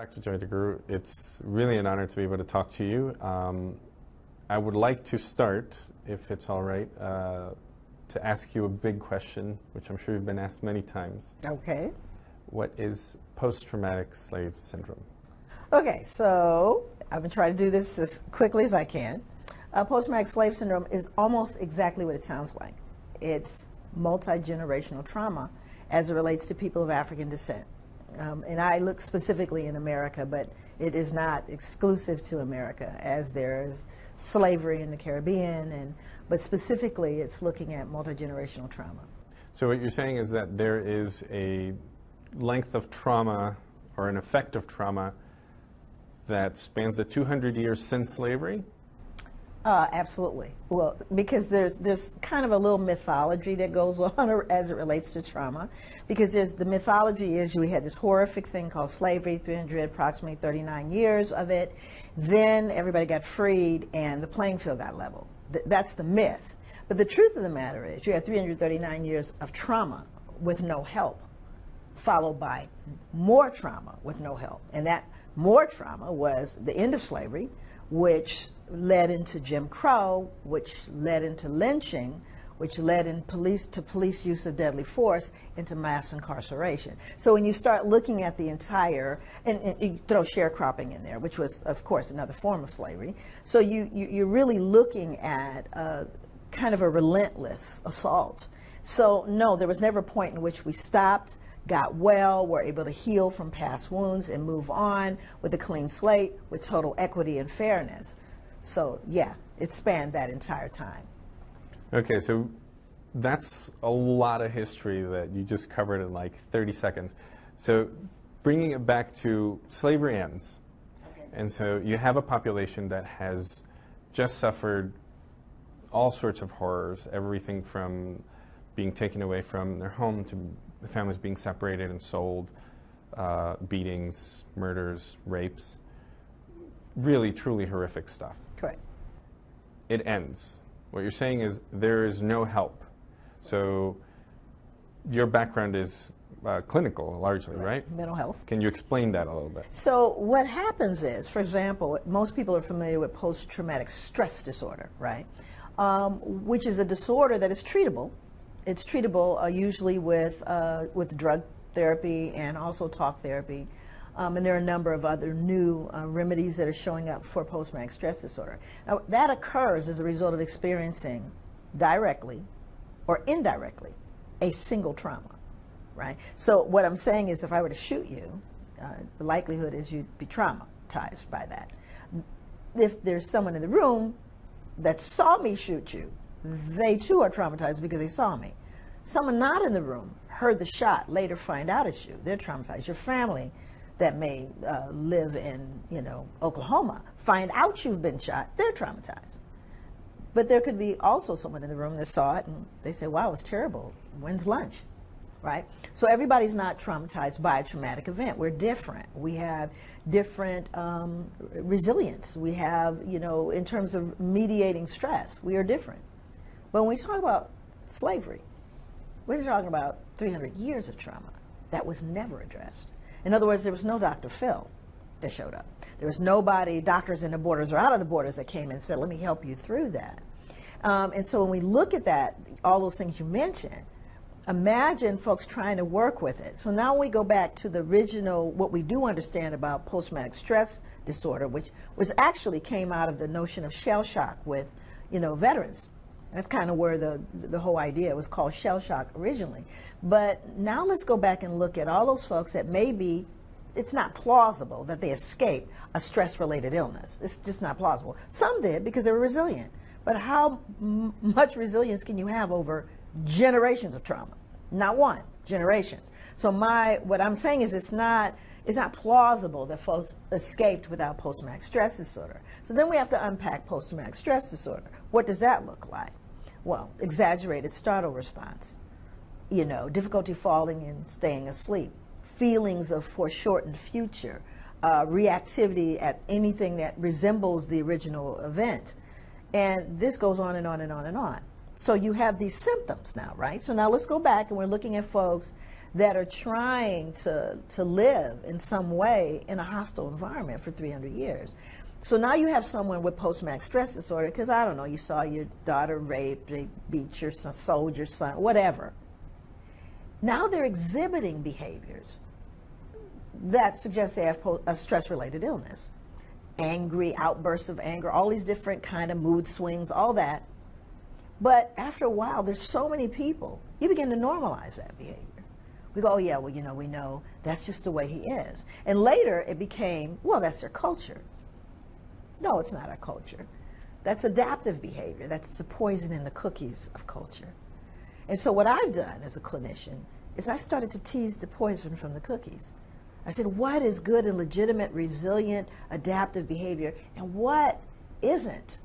Dr. Joy DeGruy, it's really an honor to be able to talk to you. I would like to start, if it's all right, to ask you a big question, which I'm sure you've been asked many times. Okay. What is post-traumatic slave syndrome? Okay, so I've been trying to do this as quickly as I can. Post-traumatic slave syndrome is almost exactly what it sounds like. It's multi-generational trauma as it relates to people of African descent. And I look specifically in America, but it is not exclusive to America, as there is slavery in the Caribbean, but specifically it's looking at multi-generational trauma. So what you're saying is that there is a length of trauma or an effect of trauma that spans the 200 years since slavery? Absolutely. Well, because there's kind of a little mythology that goes on as it relates to trauma. Because the mythology is we had this horrific thing called slavery, approximately 39 years of it. Then everybody got freed and the playing field got leveled. That's the myth. But the truth of the matter is you had 339 years of trauma with no help, followed by more trauma with no help. And that more trauma was the end of slavery, which led into Jim Crow, which led into lynching, which led in police use of deadly force, into mass incarceration. So when you start looking at the entire, and you throw sharecropping in there, which was, of course, another form of slavery. So you're really looking at kind of a relentless assault. So no, there was never a point in which we stopped, got well, were able to heal from past wounds and move on with a clean slate, with total equity and fairness. So yeah, it spanned that entire time. Okay, so that's a lot of history that you just covered in like 30 seconds. So bringing it back to slavery ends. Okay. And so you have a population that has just suffered all sorts of horrors, everything from being taken away from their home to the families being separated and sold, beatings, murders, rapes, really, truly horrific stuff. Correct. It ends. What you're saying is there is no help. So your background is clinical, largely, right? Mental health. Can you explain that a little bit? So what happens is, for example, most people are familiar with post-traumatic stress disorder, right? Which is a disorder that is treatable. It's treatable usually with drug therapy and also talk therapy. And there are a number of other new remedies that are showing up for post-traumatic stress disorder. Now, that occurs as a result of experiencing directly or indirectly a single trauma, right? So what I'm saying is if I were to shoot you, the likelihood is you'd be traumatized by that. If there's someone in the room that saw me shoot you, they too are traumatized because they saw me. Someone not in the room heard the shot, later find out it's you, they're traumatized. Your family that may live in, Oklahoma, find out you've been shot, they're traumatized. But there could be also someone in the room that saw it and they say, wow, it was terrible. When's lunch? Right? So everybody's not traumatized by a traumatic event. We're different. We have different resilience. We have, in terms of mediating stress, we are different. But when we talk about slavery, we're talking about 300 years of trauma that was never addressed. In other words, there was no Dr. Phil that showed up. There was nobody, doctors in the borders or out of the borders, that came in and said, let me help you through that. And so when we look at that, all those things you mentioned, imagine folks trying to work with it. So now we go back to the original, what we do understand about post-traumatic stress disorder, which actually came out of the notion of shell shock with, veterans. That's kind of where the whole idea was called shell shock originally. But now let's go back and look at all those folks that maybe it's not plausible that they escaped a stress-related illness. It's just not plausible. Some did because they were resilient. But how much resilience can you have over generations of trauma? Not one, generations. So what I'm saying is it's not plausible that folks escaped without post-traumatic stress disorder. So then we have to unpack post-traumatic stress disorder. What does that look like? Well, exaggerated startle response, difficulty falling and staying asleep, feelings of foreshortened future, reactivity at anything that resembles the original event. And this goes on and on and on and on. So you have these symptoms now, right? So now let's go back and we're looking at folks that are trying to live in some way in a hostile environment for 300 years. So now you have someone with post-traumatic stress disorder, because I don't know, you saw your daughter raped, they beat your son, sold your son, whatever. Now they're exhibiting behaviors that suggest they have a stress-related illness. Angry, outbursts of anger, all these different kind of mood swings, all that. But after a while, there's so many people, you begin to normalize that behavior. We go, oh yeah, well, we know that's just the way he is. And later it became, well, that's their culture. No, it's not our culture. That's adaptive behavior. That's the poison in the cookies of culture. And so what I've done as a clinician is I've started to tease the poison from the cookies. I said, what is good and legitimate, resilient, adaptive behavior, and what isn't?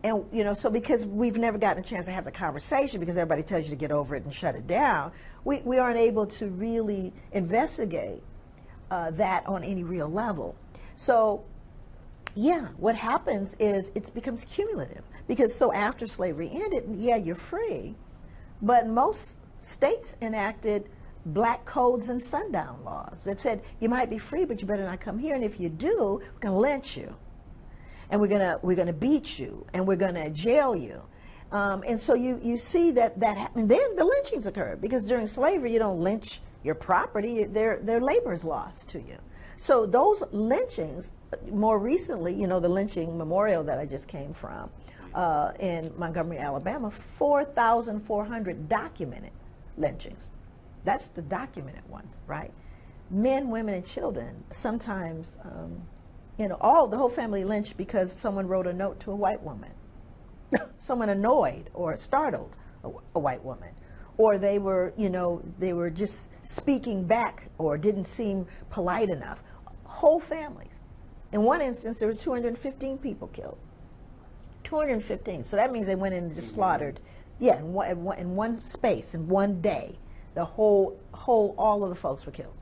And, so because we've never gotten a chance to have the conversation, because everybody tells you to get over it and shut it down, we aren't able to really investigate that on any real level. So, yeah, what happens is it becomes cumulative. Because so after slavery ended, yeah, you're free, but most states enacted black codes and sundown laws that said you might be free, but you better not come here, and if you do, we're going to lynch you, and we're going to beat you, and we're going to jail you. And so you see that happened. Then the lynchings occurred, because during slavery you don't lynch your property, their labor is lost to you. So those lynchings, more recently, the lynching memorial that I just came from in Montgomery, Alabama, 4,400 documented lynchings. That's the documented ones, right? Men, women, and children. Sometimes, the whole family lynched because someone wrote a note to a white woman. Someone annoyed or startled a white woman. Or they were just speaking back or didn't seem polite enough. Whole families. In one instance, there were 215 people killed. 215. So that means they went in and just slaughtered, in one space, in one day. The all of the folks were killed.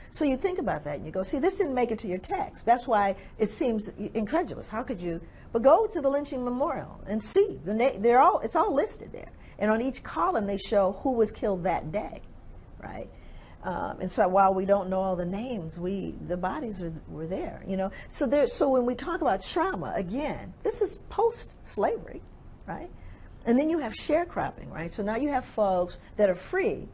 So you think about that and you go, see, this didn't make it to your text. That's why it seems incredulous. How could you? But go to the lynching memorial and see. It's all listed there. And on each column they show who was killed that day, right? And so while we don't know all the names, the bodies were there, So when we talk about trauma, again, this is post-slavery, right? And then you have sharecropping, right? So now you have folks that are free.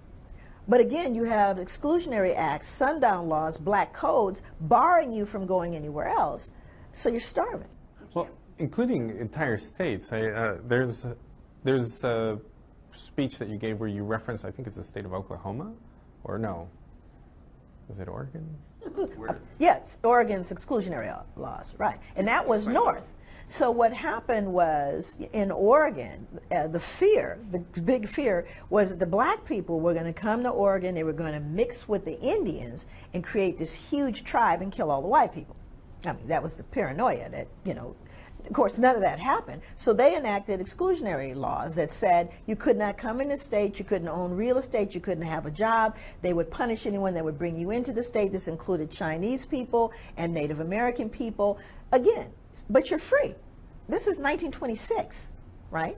But again, you have exclusionary acts, sundown laws, black codes, barring you from going anywhere else. So you're starving. Well, including entire states. There's a speech that you gave where you referenced, I think it's the state of Oklahoma, or no? Is it Oregon? Yes, Oregon's exclusionary laws, right. And that was north. So what happened was, in Oregon, the big fear was that the black people were going to come to Oregon, they were going to mix with the Indians and create this huge tribe and kill all the white people. I mean, that was the paranoia that, of course, none of that happened. So they enacted exclusionary laws that said you could not come in the state, you couldn't own real estate, you couldn't have a job. They would punish anyone that would bring you into the state. This included Chinese people and Native American people. Again, but you're free. This is 1926, right?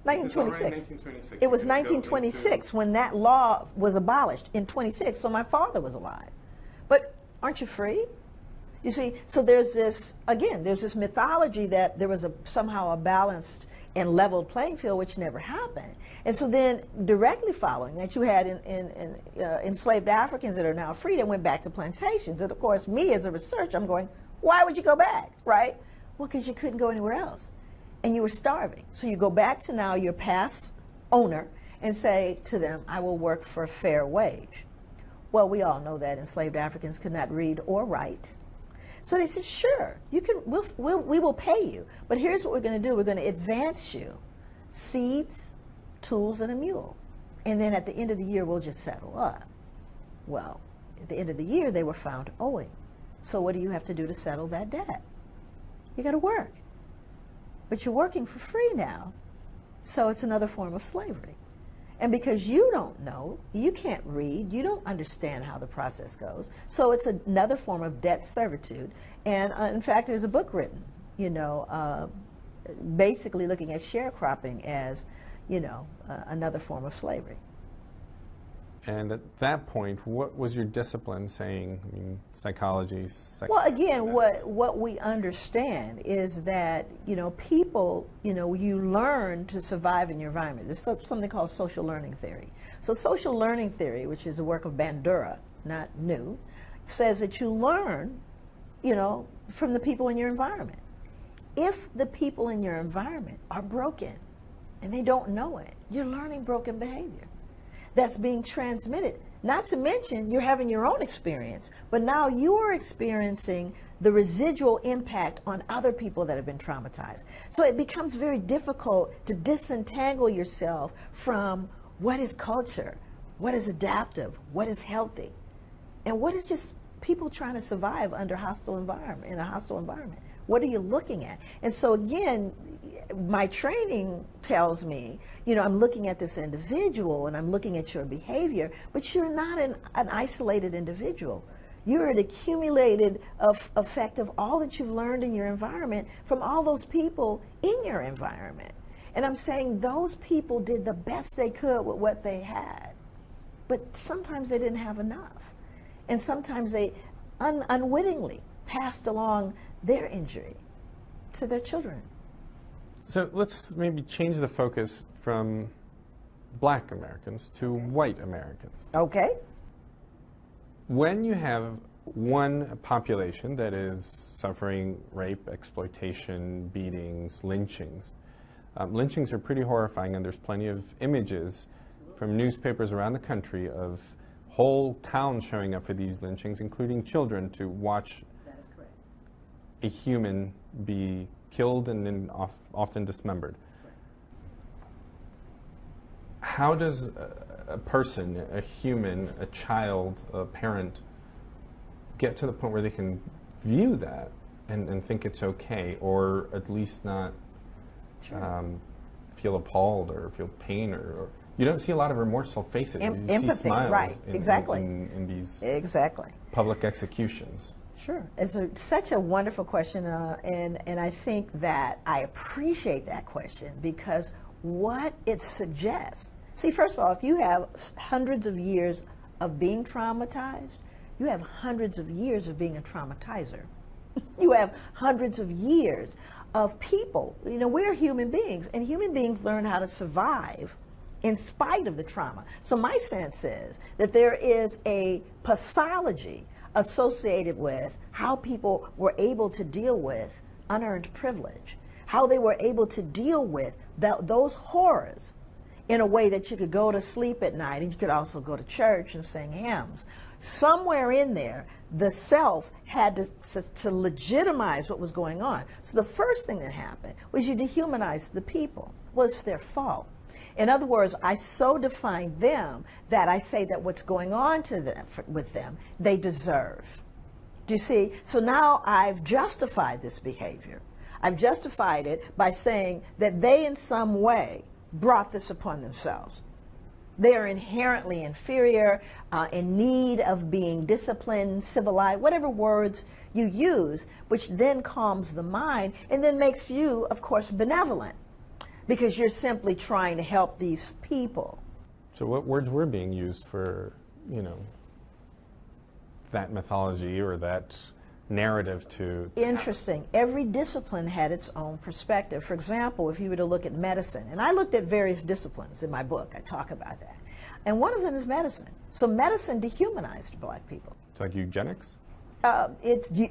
1926. It was 1926 when that law was abolished, in 26, so my father was alive. But aren't you free? You see, so there's this mythology that there was somehow a balanced and leveled playing field, which never happened. And so then directly following that, you had enslaved Africans that are now free that went back to plantations. And of course, me as a researcher, I'm going, why would you go back, right? Well, because you couldn't go anywhere else. And you were starving. So you go back to now your past owner and say to them, I will work for a fair wage. Well, we all know that enslaved Africans could not read or write. So they said, sure, we will pay you. But here's what we're going to do. We're going to advance you seeds, tools, and a mule. And then at the end of the year, we'll just settle up. Well, at the end of the year, they were found owing. So what do you have to do to settle that debt? You got to work. But you're working for free now. So it's another form of slavery. And because you don't know, you can't read, you don't understand how the process goes. So it's another form of debt servitude. And in fact, there's a book written, basically looking at sharecropping as, another form of slavery. And at that point, what was your discipline saying? I mean, psychology, well, again, what we understand is that, people, you learn to survive in your environment. There's something called social learning theory. So social learning theory, which is a work of Bandura, not new, says that you learn, from the people in your environment. If the people in your environment are broken and they don't know it, you're learning broken behavior that's being transmitted. Not to mention, you're having your own experience, but now you're experiencing the residual impact on other people that have been traumatized. So it becomes very difficult to disentangle yourself from what is culture, what is adaptive, what is healthy, and what is just people trying to survive under hostile environment, in a hostile environment. What are you looking at? And so again, my training tells me, I'm looking at this individual and I'm looking at your behavior, but you're not an isolated individual. You're an accumulated effect of all that you've learned in your environment from all those people in your environment. And I'm saying those people did the best they could with what they had, but sometimes they didn't have enough. And sometimes they unwittingly passed along their injury to their children. So let's maybe change the focus from Black Americans to white Americans. Okay. When you have one population that is suffering rape, exploitation, beatings, lynchings, lynchings are pretty horrifying, and there's plenty of images from newspapers around the country of whole towns showing up for these lynchings, including children, to watch a human be killed and then often dismembered. How does a person, a human, a child, a parent, get to the point where they can view that and think it's okay, or at least not feel appalled or feel pain, or you don't see a lot of remorseful faces. You Empathy, see smiles right? Exactly. in these public executions. Sure. It's such a wonderful question, and I think that I appreciate that question because what it suggests. See, first of all, if you have hundreds of years of being traumatized, you have hundreds of years of being a traumatizer. You have hundreds of years of people. We're human beings, and human beings learn how to survive in spite of the trauma. So my sense is that there is a pathology associated with how people were able to deal with unearned privilege, how they were able to deal with those horrors in a way that you could go to sleep at night and you could also go to church and sing hymns. Somewhere in there, the self had to legitimize what was going on. So the first thing that happened was you dehumanized the people. Well, it's their fault. In other words, I so define them that I say that what's going on to them, with them, they deserve. Do you see? So now I've justified this behavior. I've justified it by saying that they in some way brought this upon themselves. They are inherently inferior, in need of being disciplined, civilized, whatever words you use, which then calms the mind and then makes you, of course, benevolent, because you're simply trying to help these people. So what words were being used for, that mythology or that narrative to... Interesting. Every discipline had its own perspective. For example, if you were to look at medicine, and I looked at various disciplines in my book, I talk about that, and one of them is medicine. So medicine dehumanized Black people. It's like eugenics?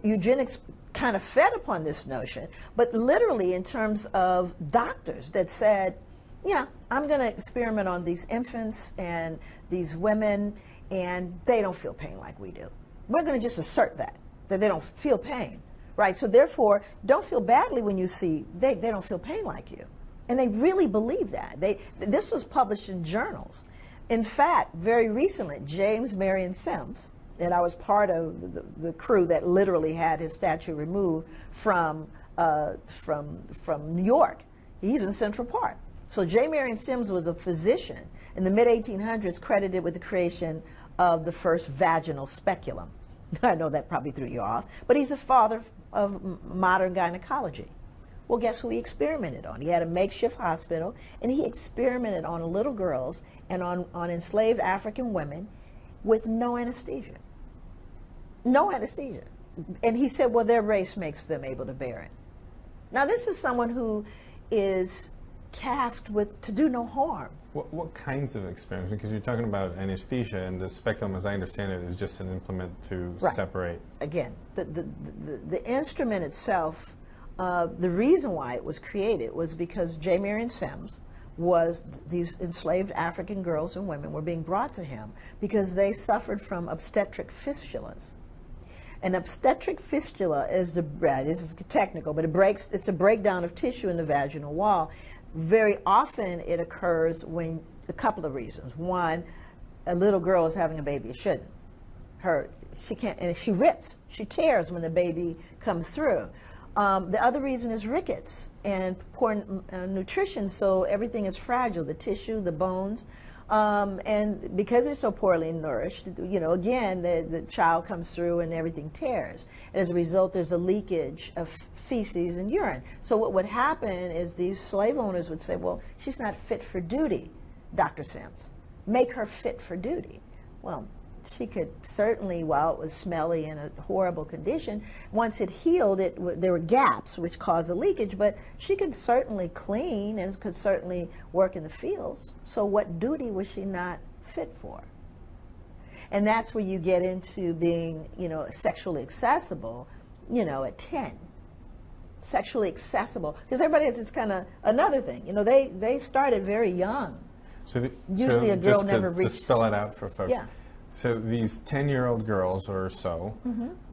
Eugenics kind of fed upon this notion, but literally in terms of doctors that said, yeah, I'm going to experiment on these infants and these women, and they don't feel pain like we do. We're going to just assert that they don't feel pain, right? So therefore, don't feel badly when you see they don't feel pain like you. And they really believe that. This was published in journals. In fact, very recently, James Marion Sims, and I was part of the crew that literally had his statue removed from New York. He's in Central Park. So J. Marion Sims was a physician in the mid-1800s, credited with the creation of the first vaginal speculum. I know that probably threw you off, but he's a father of modern gynecology. Well, guess who he experimented on? He had a makeshift hospital, and he experimented on little girls and on enslaved African women with no anesthesia. No anesthesia. And he said, well, their race makes them able to bear it. Now, this is someone who is tasked with to do no harm. What kinds of experiments? Because you're talking about anesthesia, and the speculum, as I understand it, is just an implement to separate. Again, the instrument itself, the reason why it was created was because J. Marion Sims was, these enslaved African girls and women were being brought to him because they suffered from obstetric fistulas. An obstetric fistula is this is technical, but it's a breakdown of tissue in the vaginal wall. Very often it occurs when, a couple of reasons. One, a little girl is having a baby, it shouldn't. She can't, and she rips, she tears when the baby comes through. The other reason is rickets and poor nutrition, so everything is fragile, the tissue, the bones. And because they're so poorly nourished, again, the child comes through and everything tears. And as a result, there's a leakage of feces and urine. So what would happen is these slave owners would say, well, she's not fit for duty, Dr. Sims. Make her fit for duty. Well, she could certainly, while it was smelly and a horrible condition, once it healed, there were gaps which caused a leakage, but she could certainly clean and could certainly work in the fields. So what duty was she not fit for? And that's where you get into being, sexually accessible, at 10. Sexually accessible. Because everybody has this kind of, another thing, they started very young. Usually a girl never reached. To spell it out for folks. Yeah. So these 10-year-old girls or so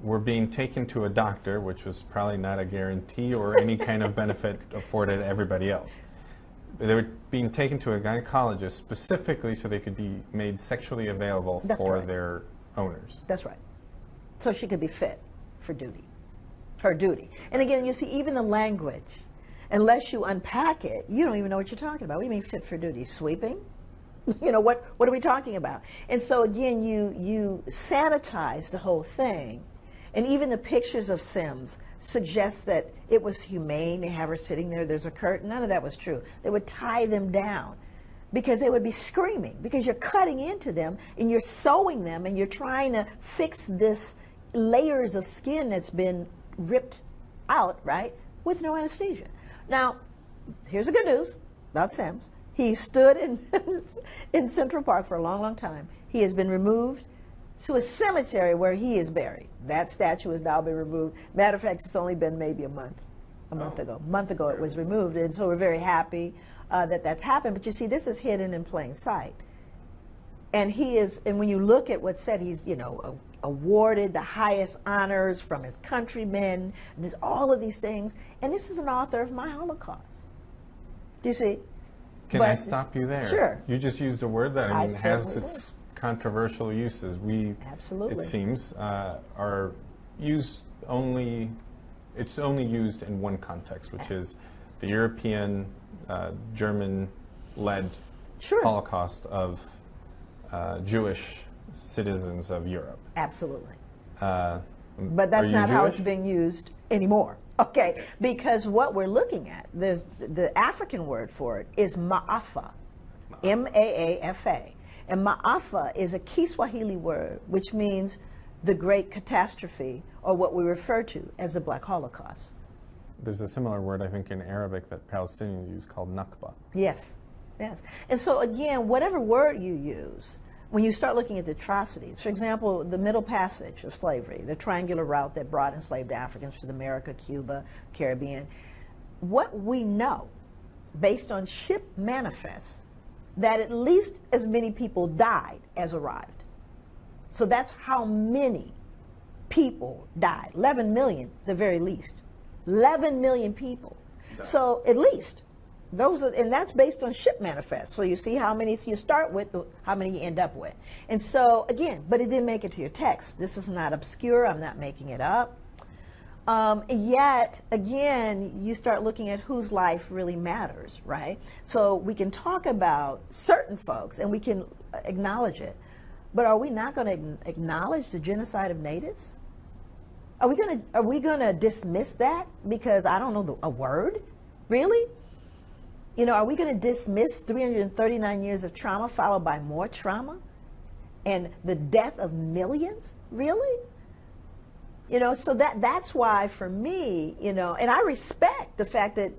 were being taken to a doctor, which was probably not a guarantee or any kind of benefit afforded to everybody else. They were being taken to a gynecologist specifically so they could be made sexually available for their owners. That's right. So she could be fit for duty, her duty. And again, you see, even the language, unless you unpack it, you don't even know what you're talking about. What do you mean fit for duty? Sweeping? What are we talking about? And so again, you sanitize the whole thing. And even the pictures of Sims suggest that it was humane. They have her sitting there, there's a curtain. None of that was true. They would tie them down because they would be screaming, because you're cutting into them and you're sewing them and you're trying to fix this layers of skin that's been ripped out, right, with no anesthesia. Now, here's the good news about Sims. He stood in Central Park for a long, long time. He has been removed to a cemetery where he is buried. That statue has now been removed. Matter of fact, it's only been maybe a month ago. A month ago it was removed, and so we're very happy that that's happened. But you see, this is hidden in plain sight. And and when you look at what's said, he's, awarded the highest honors from his countrymen, and there's all of these things. And this is an author of my Holocaust. Do you see? Can I stop you there? Sure. You just used a word that has its controversial uses. Absolutely. It seems, are used only. It's only used in one context, which is the European, German-led Holocaust of Jewish citizens of Europe. Absolutely. But that's not how it's being used anymore. Okay, because what we're looking at, the African word for it is Ma'afa, M-A-A-F-A. And Ma'afa is a Kiswahili word, which means the great catastrophe, or what we refer to as the Black Holocaust. There's a similar word, I think, in Arabic that Palestinians use called Nakba. Yes, yes. And so again, whatever word you use, when you start looking at the atrocities, for example, the Middle Passage of slavery, the triangular route that brought enslaved Africans to America, Cuba, Caribbean, what we know, based on ship manifests, that at least as many people died as arrived. So that's how many people died. 11 million, the very least. 11 million people. So at least. And that's based on ship manifests. So you see how many you start with, how many you end up with. And so, again, but it didn't make it to your text. This is not obscure. I'm not making it up. Yet, again, you start looking at whose life really matters, right? So we can talk about certain folks, and we can acknowledge it. But are we not going to acknowledge the genocide of natives? Are we gonna dismiss that because I don't know a word? Really? Are we going to dismiss 339 years of trauma followed by more trauma and the death of millions? Really? So that's why for me, and I respect the fact that,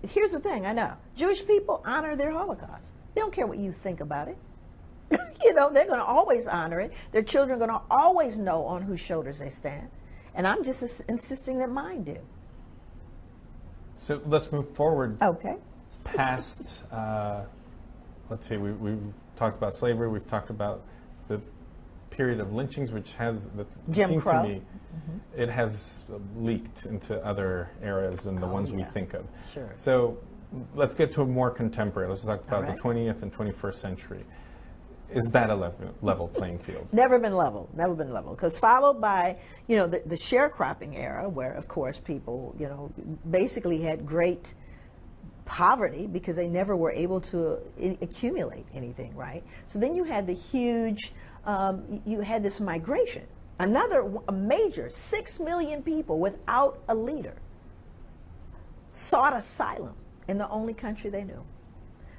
here's the thing, I know, Jewish people honor their Holocaust. They don't care what you think about it. They're going to always honor it. Their children are going to always know on whose shoulders they stand. And I'm just insisting that mine do. So let's move forward. Okay. Past, let's see, we've talked about slavery, we've talked about the period of lynchings, which has, Jim Crow. To me, it has leaked into other eras than the ones we think of. Sure. So let's get to a more contemporary. Let's talk about right. the 20th and 21st century. Is that a level playing field? Never been level, because followed by, the sharecropping era, where, of course, people, basically had great poverty because they never were able to accumulate anything, right? So then you had the huge, you had this migration. A major 6 million people without a leader sought asylum in the only country they knew.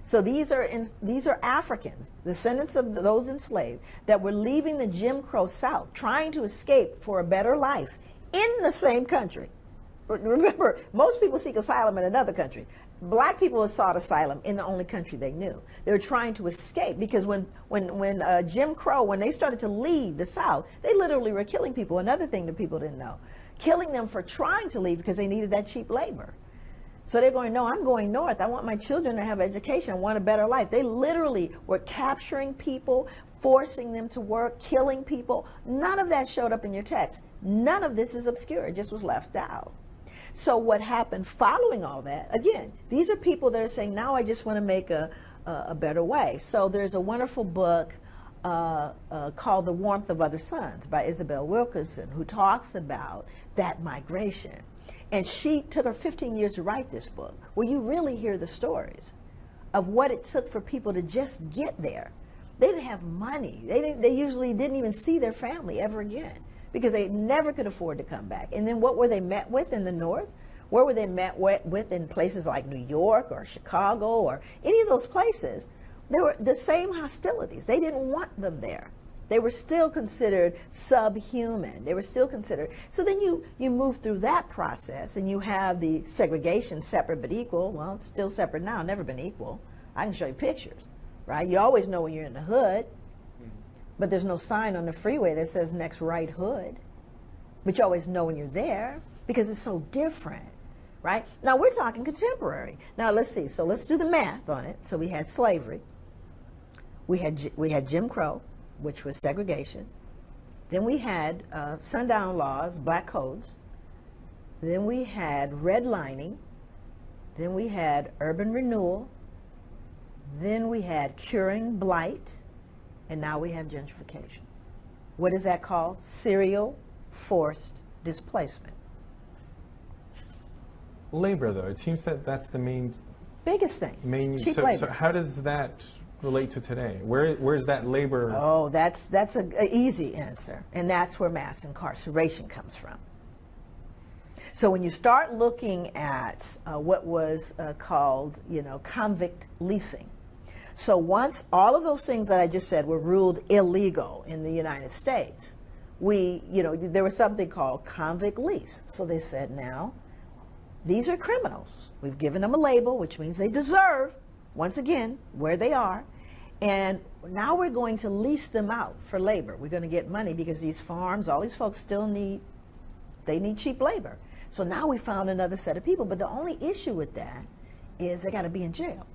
So these are Africans, descendants of those enslaved, that were leaving the Jim Crow South, trying to escape for a better life in the same country. Remember, most people seek asylum in another country. Black people have sought asylum in the only country they knew. They were trying to escape because when Jim Crow, when they started to leave the South, they literally were killing people. Another thing that people didn't know, killing them for trying to leave because they needed that cheap labor. So they're going, no, I'm going north. I want my children to have education. I want a better life. They literally were capturing people, forcing them to work, killing people. None of that showed up in your text. None of this is obscure. It just was left out. So what happened following all that, again, these are people that are saying, now I just want to make a better way. So there's a wonderful book called The Warmth of Other Suns by Isabel Wilkerson, who talks about that migration. And she took her 15 years to write this book, where you really hear the stories of what it took for people to just get there. They didn't have money. They usually didn't even see their family ever again because they never could afford to come back. And then what were they met with in the North? Where were they met with in places like New York or Chicago or any of those places? There were the same hostilities. They didn't want them there. They were still considered subhuman. They were still considered. So then you move through that process and you have the segregation, separate but equal. Well, it's still separate now, never been equal. I can show you pictures, right? You always know when you're in the hood, but there's no sign on the freeway that says next right hood. But you always know when you're there because it's so different, right? Now we're talking contemporary. Now let's see. So let's do the math on it. So we had slavery. We had Jim Crow, which was segregation. Then we had sundown laws, black codes. Then we had redlining. Then we had urban renewal. Then we had curing blight. And now we have gentrification. What is that called? Serial forced displacement. Labor, though, it seems that that's the biggest thing. Cheap labor. So how does that relate to today? Where's that labor? Oh, that's an easy answer, and that's where mass incarceration comes from. So when you start looking at what was called, convict leasing. So once all of those things that I just said were ruled illegal in the United States, there was something called convict lease. So they said, now, these are criminals. We've given them a label, which means they deserve, once again, where they are. And now we're going to lease them out for labor. We're going to get money because these farms, all these folks still need cheap labor. So now we found another set of people. But the only issue with that is they got to be in jail.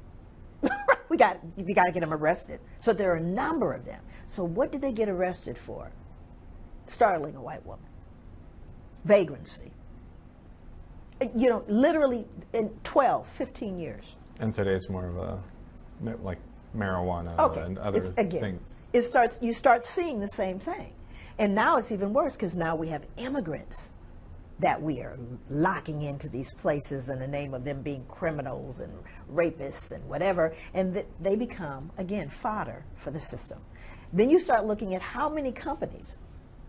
You got to get them arrested. So there are a number of them. So what did they get arrested for? Startling a white woman. Vagrancy. Literally in 12, 15 years. And today it's more of a, like, marijuana and other things. You start seeing the same thing. And now it's even worse because now we have immigrants that we are locking into these places in the name of them being criminals and rapists and whatever, and they become, again, fodder for the system. Then you start looking at how many companies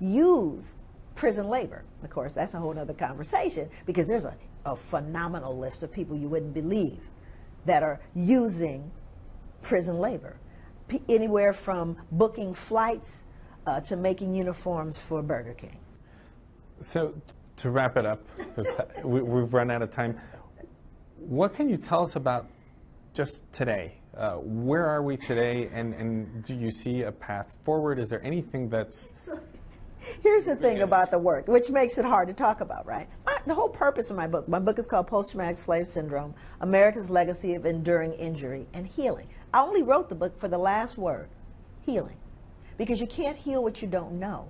use prison labor. Of course, that's a whole other conversation, because there's a phenomenal list of people you wouldn't believe that are using prison labor. Anywhere from booking flights to making uniforms for Burger King. So to wrap it up, because we've run out of time, what can you tell us about just today? Where are we today, and do you see a path forward? Is there anything that's... Here's the thing about the work, which makes it hard to talk about, right? The whole purpose of my book is called Post-Traumatic Slave Syndrome, America's Legacy of Enduring Injury and Healing. I only wrote the book for the last word, healing, because you can't heal what you don't know.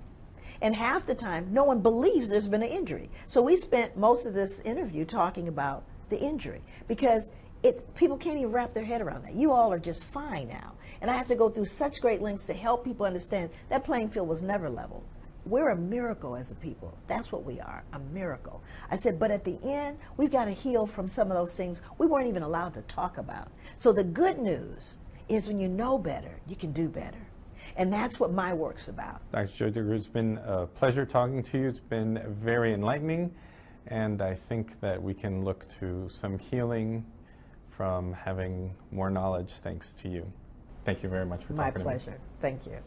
And half the time, no one believes there's been an injury. So we spent most of this interview talking about the injury, because people can't even wrap their head around that. You all are just fine now. And I have to go through such great lengths to help people understand that playing field was never level. We're a miracle as a people. That's what we are, a miracle. I said, but at the end, we've got to heal from some of those things we weren't even allowed to talk about. So the good news is when you know better, you can do better. And that's what my work's about. Dr. Joy DeGruy, it's been a pleasure talking to you. It's been very enlightening. And I think that we can look to some healing from having more knowledge thanks to you. Thank you very much for talking to me. My pleasure. Thank you.